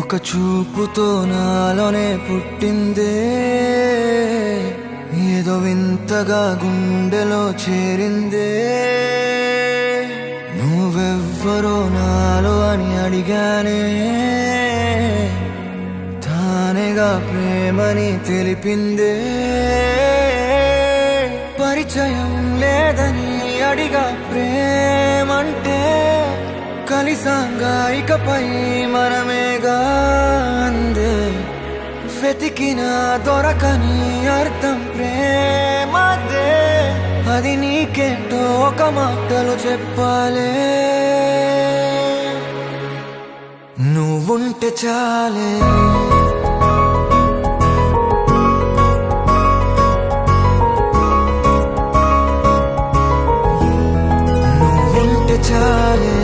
ఒక చూపుతో నాలోనే పుట్టిందే, ఏదో వింతగా గుండెలో చేరిందే. నువ్వెవ్వరో నాలో అని అడిగానే, తానేగా ప్రేమని తెలిపిందే. పరిచయం లేదని అడిగా ప్రేమంటే, కలిసాంగా ఇకపై మనమేగా అందే. వెతికిన దొరకని అర్థం ప్రేమదే, అది నీకేంటో ఒక మాటలు చెప్పాలే. నువ్వుంటే చాలే, నువ్వుంటే చాలే.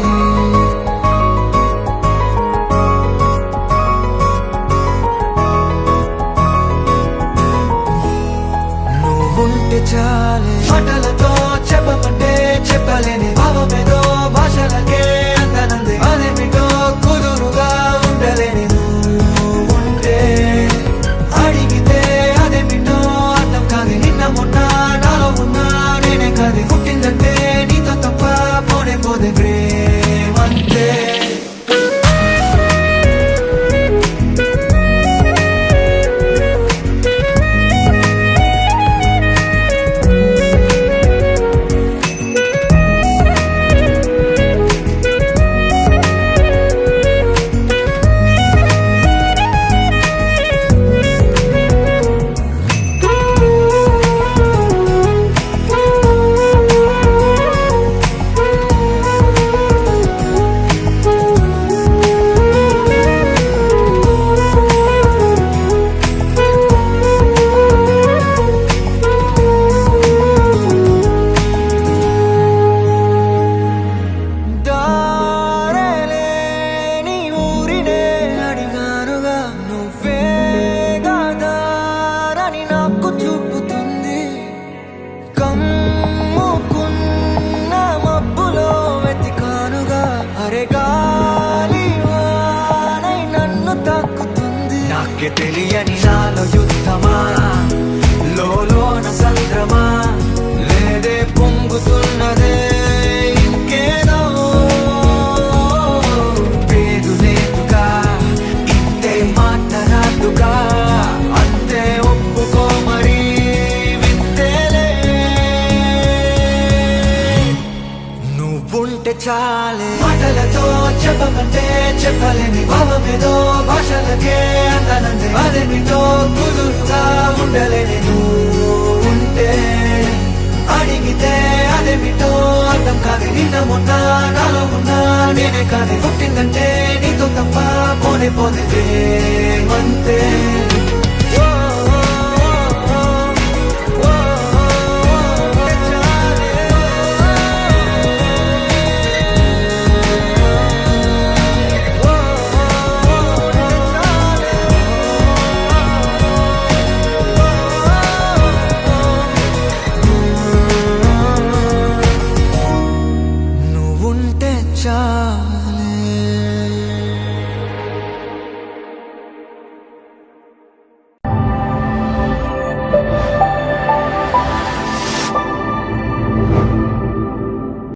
ఉంటే చాలే, మాటలతో చెప్పమంటే చెప్పలేని భావమేదో భాషలకే అందనందే. అదేమిటో కుదురుగా ఉండలేని నువ్వుంటే, అడిగితే అదేమిటో అర్థం కాదు. నిన్న మొన్న నాలో ఉన్నా నేనే కాదు. పుట్టిందంటే నీతో తప్ప పోనే పోదే ప్రేమంతే. నాకే తెలియని నాలో యుద్ధమా, లోన సంద్రమా, లేదే పొంగుతున్నదే ఇంకేదో. పేరు లేదుగా, ఇంతే మాట్లాడుగా, అంతే ఒప్పుకో మరి వింతేలే. నువ్వుంటే చాలే, మాటలతో చెప్పమంటే చెప్పలేని భావమేదో భాషలకే అందనందే. అదేమిటో కుదురుగా ఉండలేని నువ్వుంటే, అడిగితే అదేమిటో అర్థం కాదు. నిన్న మొన్న నాలో ఉన్నా నేనే కాదు. పుట్టిందంటే నీతో తప్ప పోనే పోదే ప్రేమంతే.